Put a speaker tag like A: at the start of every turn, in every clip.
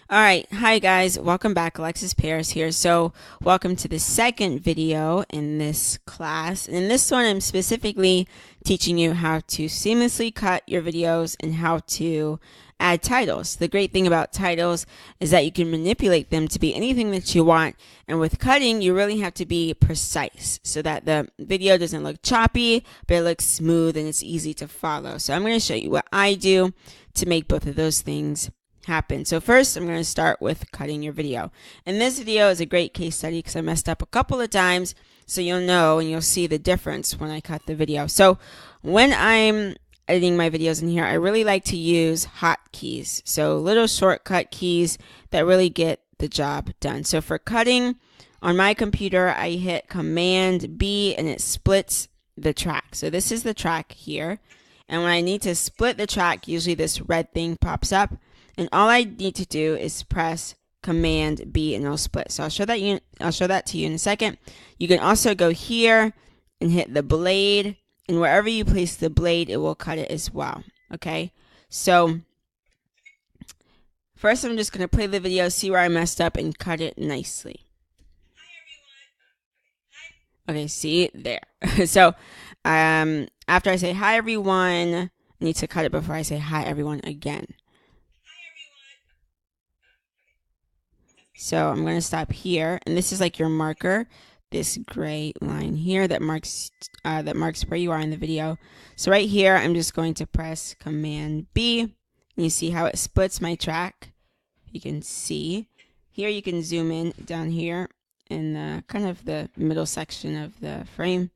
A: All right, hi guys, welcome back. Alexis Paris here. So, welcome to the second video in this class. And in this one, I'm specifically teaching you how to seamlessly cut your videos and how to add titles. The great thing about titles is that you can manipulate them to be anything that you want. And with cutting, you really have to be precise so that the video doesn't look choppy, but it looks smooth and it's easy to follow. So, I'm going to show you what I do to make both of those things happen. So first, I'm going to start with cutting your video. And this video is a great case study because I messed up a couple of times, so you'll know and you'll see the difference when I cut the video. So when I'm editing my videos in here, I really like to use hotkeys. So little shortcut keys that really get the job done. So for cutting on my computer, I hit Command B and it splits the track. So this is the track here. And when I need to split the track, usually this red thing pops up. And all I need to do is press Command B and it'll split. So I'll show that to you in a second. You can also go here and hit the blade, and wherever you place the blade, it will cut it as well. Okay. So first, I'm just going to play the video, see where I messed up, and cut it nicely. Okay, see there. So after I say hi everyone, I need to cut it before I say hi everyone again. So I'm going to stop here, and this is like your marker, this gray line here that marks where you are in the video. So right here, I'm just going to press Command B, and you see how it splits my track. You can see here. You can zoom in down here in the kind of the middle section of the frame.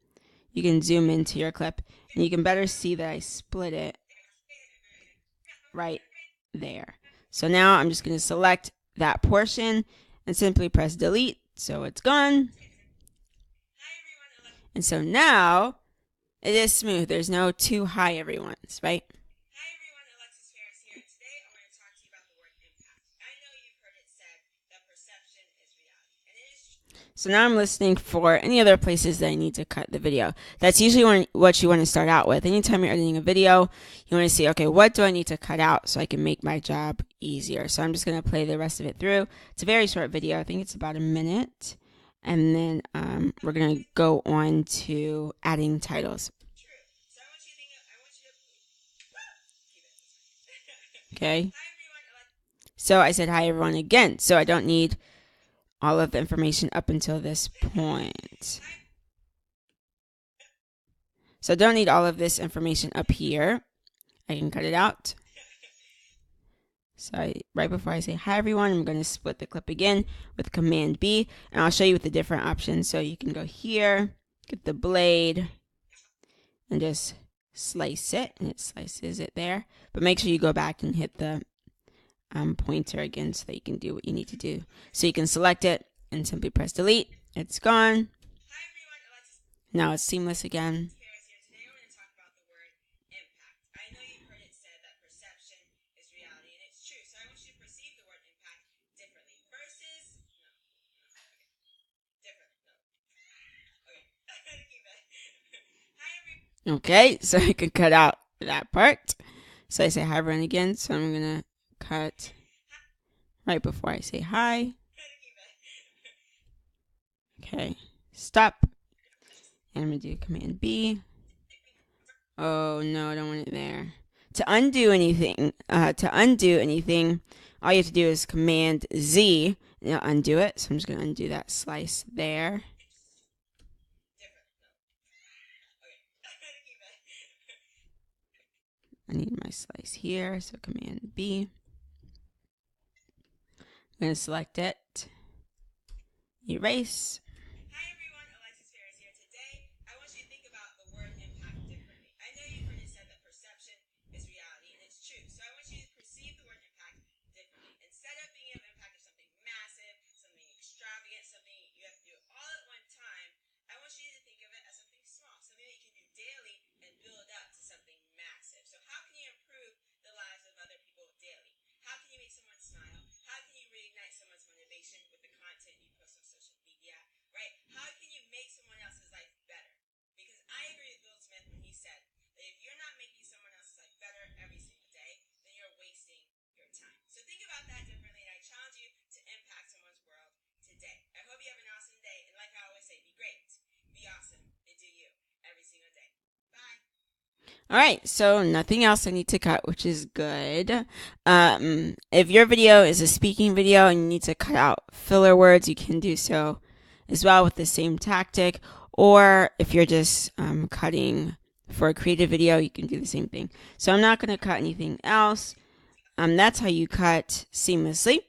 A: You can zoom into your clip, and you can better see that I split it right there. So now I'm just going to select that portion and simply press delete, so it's gone. And so now it is smooth. There's no too high everyone's, right?
B: Hi everyone, Alexis Paris here, and today I want to talk to you about the word impact. I know you've heard it said that perception is reality, and it is true.
A: So now I'm listening for any other places that I need to cut the video. That's usually what you want to start out with. Anytime you're editing a video, you want to see, okay, what do I need to cut out so I can make my job easier? So I'm just going to play the rest of it through. It's a very short video. I think it's about a minute. And then we're going to go on to adding titles.
B: True. So I want you to keep it.
A: Okay.
B: Hi everyone,
A: So I said hi everyone again. So I don't need all of the information up until this point. So I don't need all of this information up here. I can cut it out. So right before I say hi everyone, I'm going to split the clip again with Command B, and I'll show you with the different options. So you can go here, get the blade, and just slice it, and it slices it there. But make sure you go back and hit the pointer again so that you can do what you need to do. So you can select it and simply press delete. It's gone.
B: Hi everyone, Alexis
A: Now it's seamless again.
B: Paris here. Today I want to talk about the word impact. I know you've heard it said that perception is reality, and it's true. So I want you to perceive the word impact differently. Hi everyone.
A: Okay, so I can cut out that part. So I say hi everyone again. So I'm gonna cut right before I say hi. Okay, stop. And I'm gonna do Command B. Oh no, I don't want it there. To undo anything, all you have to do is Command Z and it'll undo it. So I'm just gonna undo that slice there. I need my slice here, so Command B. I'm going to select it, erase.
B: Hi everyone, Alexis Paris here. Today I want you to think about the word impact differently. I know you've heard it said that perception is reality, and it's true. So I want you to perceive the word impact differently. Instead of being able to impact of something massive, something extravagant, something you have to do all at one time, I want you to think of it as something small, something that you can do daily and build up to something massive. So how can you improve the lives of other people daily? How can you make someone smile? How can you reignite someone's motivation with the content you post on social media?
A: All right, so nothing else I need to cut, which is good. If your video is a speaking video and you need to cut out filler words, you can do so as well with the same tactic. Or if you're just cutting for a creative video, you can do the same thing. So I'm not going to cut anything else. That's how you cut seamlessly.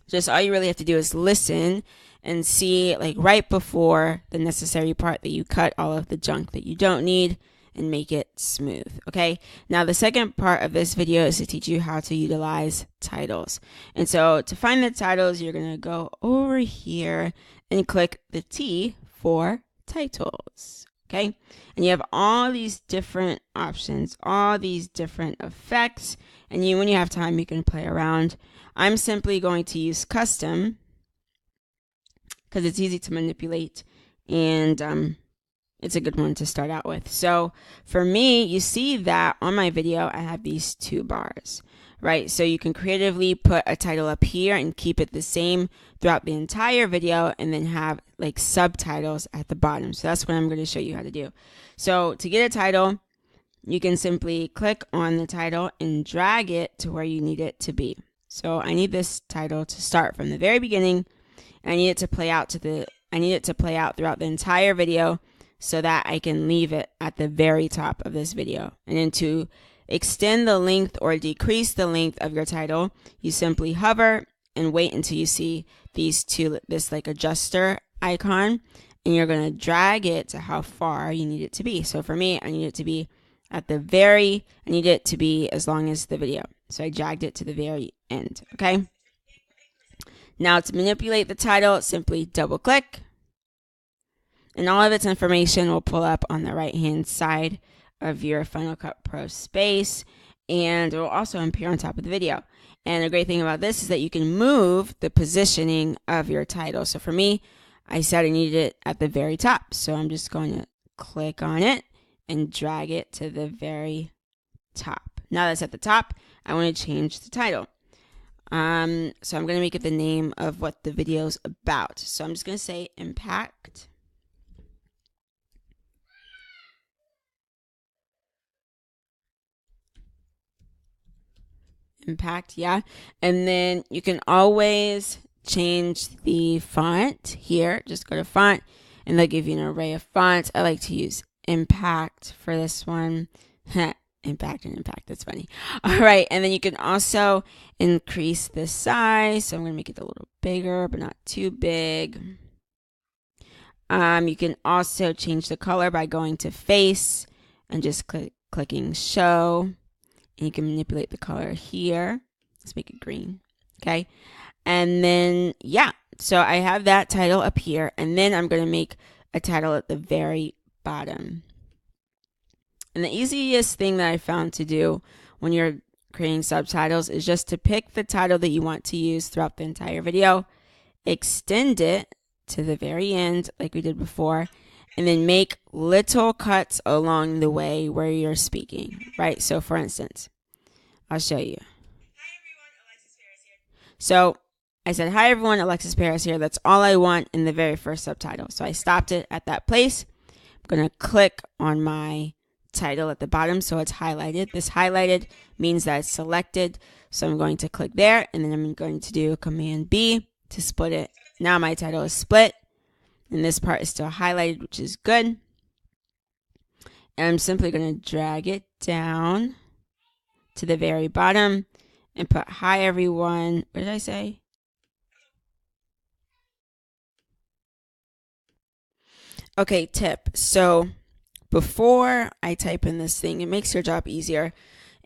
A: Just all you really have to do is listen and see, like right before the necessary part, that you cut all of the junk that you don't need and make it smooth. Okay, now the second part of this video is to teach you how to utilize titles. And so to find the titles, you're going to go over here and click the T for titles. Okay, and you have all these different options, all these different effects, and when you have time, you can play around. I'm simply going to use custom because it's easy to manipulate, and it's a good one to start out with. So for me, you see that on my video, I have these two bars, right? So you can creatively put a title up here and keep it the same throughout the entire video, and then have like subtitles at the bottom. So that's what I'm going to show you how to do. So to get a title, you can simply click on the title and drag it to where you need it to be. So I need this title to start from the very beginning. I need it to play out throughout the entire video so that I can leave it at the very top of this video. And then to extend the length or decrease the length of your title, you simply hover and wait until you see this like adjuster icon, and you're going to drag it to how far you need it to be. So for me, I need it to be I need it to be as long as the video. So I dragged it to the very end. Okay. Now to manipulate the title, simply double click, and all of its information will pull up on the right hand side of your Final Cut Pro space, and it will also appear on top of the video. And the great thing about this is that you can move the positioning of your title. So for me, I said I needed it at the very top, so I'm just going to click on it and drag it to the very top. Now that's at the top, I want to change the title. So I'm going to make it the name of what the video's about. So I'm just going to say impact. Impact, yeah. And then you can always change the font here. Just go to font and they'll give you an array of fonts. I like to use impact for this one. Impact and impact, that's funny. All right, and then you can also increase the size. So I'm going to make it a little bigger, but not too big. You can also change the color by going to face and just clicking show. And you can manipulate the color here. Let's make it green. Okay. And then, yeah, so I have that title up here, and then I'm going to make a title at the very bottom. And the easiest thing that I found to do when you're creating subtitles is just to pick the title that you want to use throughout the entire video, extend it to the very end like we did before, and then make little cuts along the way where you're speaking, right? So for instance, I'll show you.
B: Hi everyone, Alexis Paris here.
A: So I said, hi everyone, Alexis Paris here. That's all I want in the very first subtitle. So I stopped it at that place. I'm going to click on my title at the bottom so it's highlighted. This highlighted means that it's selected. So I'm going to click there, and then I'm going to do Command B to split it. Now my title is split, and this part is still highlighted, which is good. And I'm simply going to drag it down to the very bottom and put hi everyone. What did I say? Okay, tip. So before I type in this thing, it makes your job easier,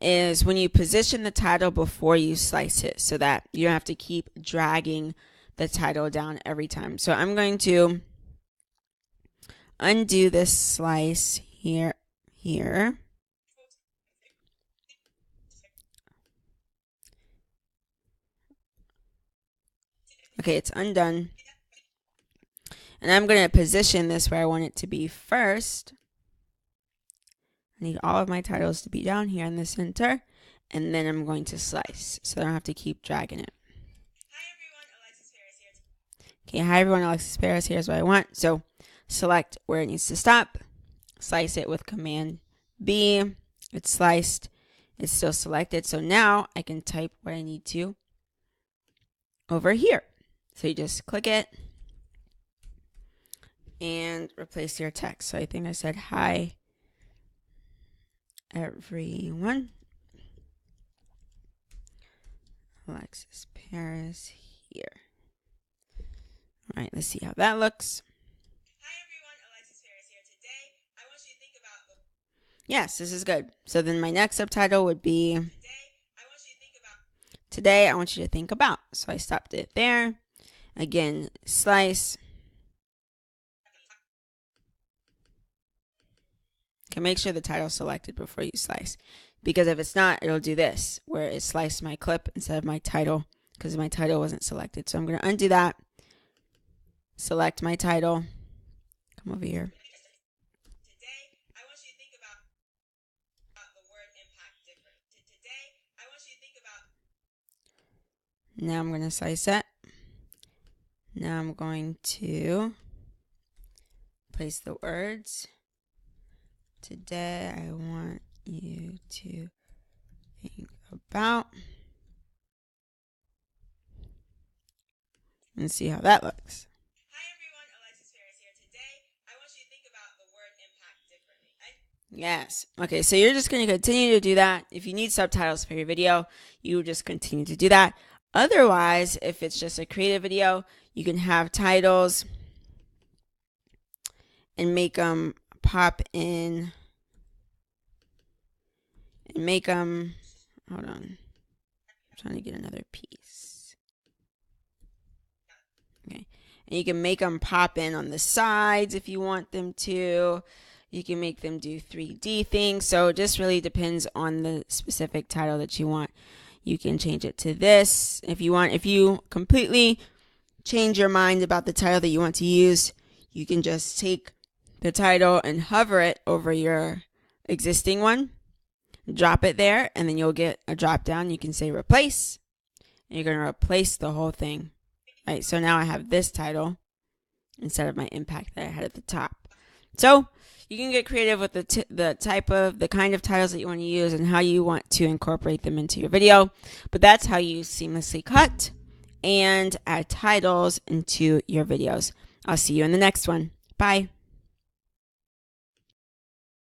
A: is when you position the title before you slice it so that you don't have to keep dragging the title down every time. So I'm going to undo this slice here. Okay, it's undone. And I'm going to position this where I want it to be first. I need all of my titles to be down here in the center, and then I'm going to slice so I don't have to keep dragging it.
B: Hi everyone, Alexis Paris here.
A: Okay, hi everyone, Alexis Paris, here's what I want. So select where it needs to stop, slice it with Command B, it's sliced, it's still selected. So now I can type what I need to over here. So you just click it and replace your text. So I think I said, hi, everyone. Alexis Paris here. All right, let's see how that looks.
B: Hi everyone, Alexis Paris here. Today, I want you to think about the...
A: Yes, this is good. So then my next subtitle would be
B: Today, I want you to think about...
A: So I stopped it there. Again, slice. Okay, make sure the title's selected before you slice. Because if it's not, it'll do this, where it sliced my clip instead of my title, because my title wasn't selected. So I'm going to undo that. Select my title. Come over here.
B: Today, I want you to think about the word impact different. Today, I want you to think about...
A: Now I'm going to slice it. Now I'm going to place the words. Today, I want you to think about, and see how that looks.
B: Hi everyone, Alexis Paris here. Today, I want you to think about the word impact differently.
A: Yes. Okay, so you're just going to continue to do that. If you need subtitles for your video, you just continue to do that. Otherwise, if it's just a creative video, you can have titles and make them pop in. And make them, hold on, I'm trying to get another piece. Okay, and you can make them pop in on the sides if you want them to. You can make them do 3D things. So it just really depends on the specific title that you want. You can change it to this if you want. If you completely change your mind about the title that you want to use, you can just take the title and hover it over your existing one. Drop it there, and then you'll get a drop down. You can say replace, and you're going to replace the whole thing. All right, so now I have this title instead of my impact that I had at the top. So you can get creative with the kind of titles that you want to use and how you want to incorporate them into your video. But that's how you seamlessly cut and add titles into your videos. I'll see you in the next one. Bye.